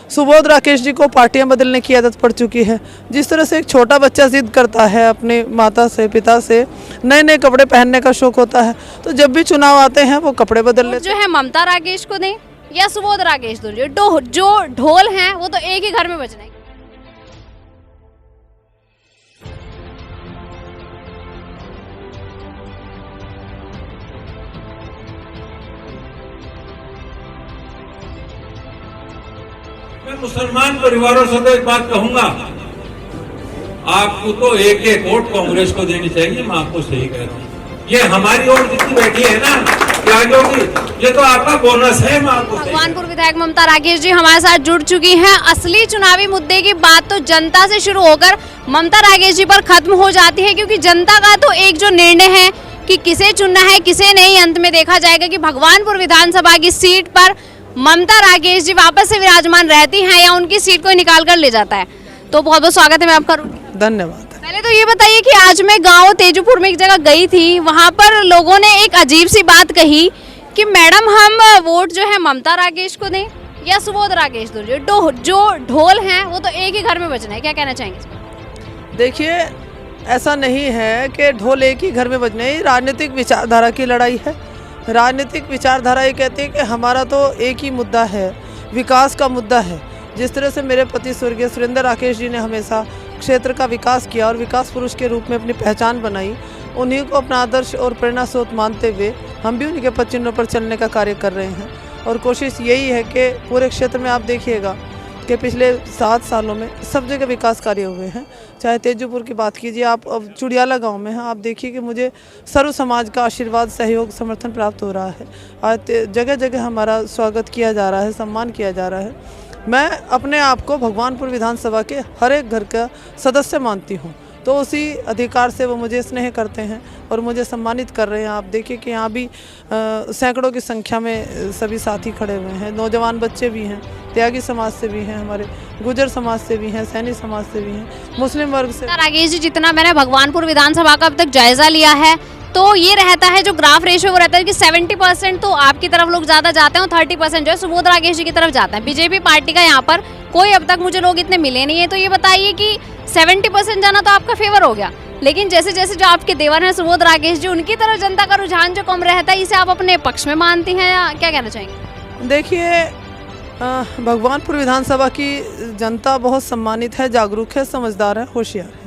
सुबोध राकेश जी को पार्टियां बदलने की आदत पड़ चुकी है। जिस तरह से एक छोटा बच्चा जिद करता है अपने माता से, पिता से, नए नए कपड़े पहनने का शौक होता है, तो जब भी चुनाव आते हैं वो कपड़े बदल लेते जो है ममता राकेश को दें या सुबोध राकेश को, जो ढोल हैं वो तो एक ही घर में बजने। मैं मुसलमान परिवारों से तो एक बात कहूंगा, आपको तो एक एक वोट कांग्रेस को देनी चाहिए। मैं आपको सही कह रहा हूँ, ये हमारी ओर जितनी बैठी है ना, क्या होगी, ये तो आपका बोनस है। मैं आपको भगवानपुर विधायक ममता राकेश जी हमारे साथ जुड़ चुकी हैं। असली चुनावी मुद्दे की बात तो जनता से शुरू होकर ममता राकेश जी पर खत्म हो जाती है, क्योंकि जनता का तो एक जो निर्णय है कि किसे चुनना है किसे नहीं, अंत में देखा जाएगा कि भगवानपुर विधानसभा की सीट पर ममता राकेश जी वापस से विराजमान रहती हैं या उनकी सीट को निकाल कर ले जाता है। तो बहुत बहुत स्वागत है मैं आपका। धन्यवाद। पहले तो ये बताइए कि आज मैं गांव तेजूपुर में एक जगह गई थी, वहां पर लोगों ने एक अजीब सी बात कही कि मैडम हम वोट जो है ममता राकेश को दें या सुबोध राकेश को, जो ढोल हैं वो तो एक ही घर में बजने हैं। क्या कहना चाहेंगे? देखिए, ऐसा नहीं है कि ढोल एक ही घर में बजने, ये राजनीतिक विचारधारा की लड़ाई है। राजनीतिक विचारधारा ये कहती है कि हमारा तो एक ही मुद्दा है, विकास का मुद्दा है। जिस तरह से मेरे पति स्वर्गीय सुरेंद्र राकेश जी ने हमेशा क्षेत्र का विकास किया और विकास पुरुष के रूप में अपनी पहचान बनाई, उन्हीं को अपना आदर्श और प्रेरणा स्रोत मानते हुए हम भी उन्हीं के पद चिन्हों पर चलने का कार्य कर रहे हैं। और कोशिश यही है कि पूरे क्षेत्र में आप देखिएगा कि पिछले 7 सालों में सब जगह विकास कार्य हुए हैं। चाहे तेजूपुर की बात कीजिए, आप अब चुड़ियाला गांव में हैं, आप देखिए कि मुझे सर्व समाज का आशीर्वाद, सहयोग, समर्थन प्राप्त हो रहा है। आज जगह जगह हमारा स्वागत किया जा रहा है, सम्मान किया जा रहा है। मैं अपने आप को भगवानपुर विधानसभा के हर एक घर का सदस्य मानती हूँ, तो उसी अधिकार से वो मुझे स्नेह करते हैं और मुझे सम्मानित कर रहे हैं। आप देखिए कि यहाँ भी सैकड़ों की संख्या में सभी साथी खड़े हुए हैं, नौजवान बच्चे भी हैं, त्यागी समाज से भी हैं, हमारे गुजर समाज से भी हैं, सैनी समाज से भी हैं, मुस्लिम वर्ग से। राकेश जी, जितना मैंने भगवानपुर विधानसभा का अब तक जायजा लिया है, तो ये रहता है जो ग्राफ रेशियो वो रहता है कि 70% तो आपकी तरफ लोग ज़्यादा जाते हैं और 30% जो है सुबोध राकेश जी की तरफ जाता है। बीजेपी पार्टी का यहाँ पर कोई अब तक मुझे लोग इतने मिले नहीं है। तो ये बताइए कि 70% जाना तो आपका फेवर हो गया, लेकिन जैसे जैसे जो आपके देवर हैं सुबोध राकेश जी, उनकी तरफ जनता का रुझान जो कम रहता है, इसे आप अपने पक्ष में मानती हैं या क्या कहना चाहेंगे? देखिए, भगवानपुर विधानसभा की जनता बहुत सम्मानित है, जागरूक है, समझदार है, होशियार है।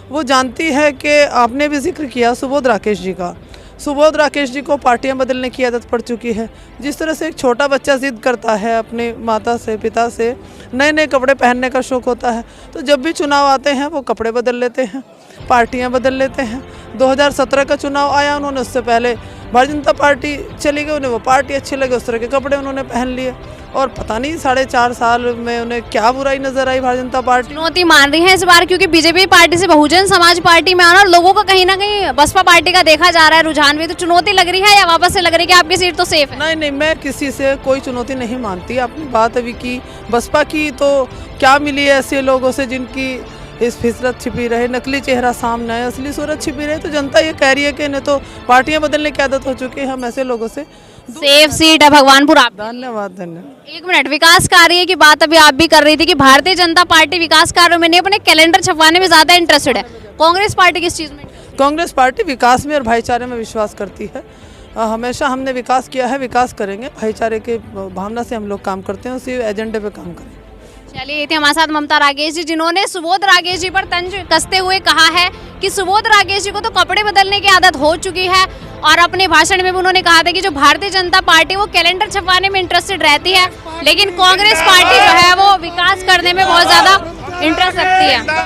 वो जानती है कि आपने भी जिक्र किया सुबोध राकेश जी का। सुबोध राकेश जी को पार्टियां बदलने की आदत पड़ चुकी है। जिस तरह से एक छोटा बच्चा जिद करता है अपने माता से, पिता से, नए नए कपड़े पहनने का शौक होता है, तो जब भी चुनाव आते हैं वो कपड़े बदल लेते हैं, पार्टियां बदल लेते हैं। 2017 का चुनाव आया, उन्होंने उससे पहले भारतीय जनता पार्टी चली गई, उन्हें वो पार्टी अच्छी लगी, उस तरह के कपड़े उन्होंने पहन लिए और पता नहीं 4.5 साल में उन्हें क्या बुराई नजर आई भारतीय जनता पार्टी। चुनौती मान रही है इस बार, क्योंकि बीजेपी पार्टी से बहुजन समाज पार्टी में आना और लोगों को कहीं ना कहीं बसपा पार्टी का देखा जा रहा है रुझान भी, तो चुनौती लग रही है या वापस से लग रही है कि आपकी सीट तो सेफ है? नहीं नहीं, मैं किसी से कोई चुनौती नहीं मानती। आपने बात अभी की बसपा की, तो क्या मिली है ऐसे लोगों से जिनकी इस फिसलत छिपी रहे, नकली चेहरा सामने आए, असली सूरत छिपी रहे। तो जनता ये कह रही है कि इन्हें तो पार्टियां बदलने की आदत हो चुकी है, हम ऐसे लोगों से सेफ सीट है भगवानपुर आप। धन्यवाद धन्यवाद। 1 मिनट, विकास कार्य की बात अभी आप भी कर रही थी कि भारतीय जनता पार्टी विकास कार्यों में नहीं, अपने कैलेंडर छपवाने में ज्यादा इंटरेस्टेड है। कांग्रेस पार्टी किस चीज में? कांग्रेस पार्टी विकास में और भाईचारे में विश्वास करती है। हमेशा हमने विकास किया है, विकास करेंगे, भाईचारे के भावना से हम लोग काम करते हैं, उसी एजेंडे पे काम करेंगे। चलिए, ये थी हमारे साथ ममता राकेश जी, जिन्होंने सुबोध राकेश जी पर तंज कसते हुए कहा है कि सुबोध राकेश जी को तो कपड़े बदलने की आदत हो चुकी है। और अपने भाषण में भी उन्होंने कहा था कि जो भारतीय जनता पार्टी वो कैलेंडर छपवाने में इंटरेस्टेड रहती है, लेकिन कांग्रेस पार्टी जो है वो विकास करने में बहुत ज्यादा इंटरेस्ट रखती है।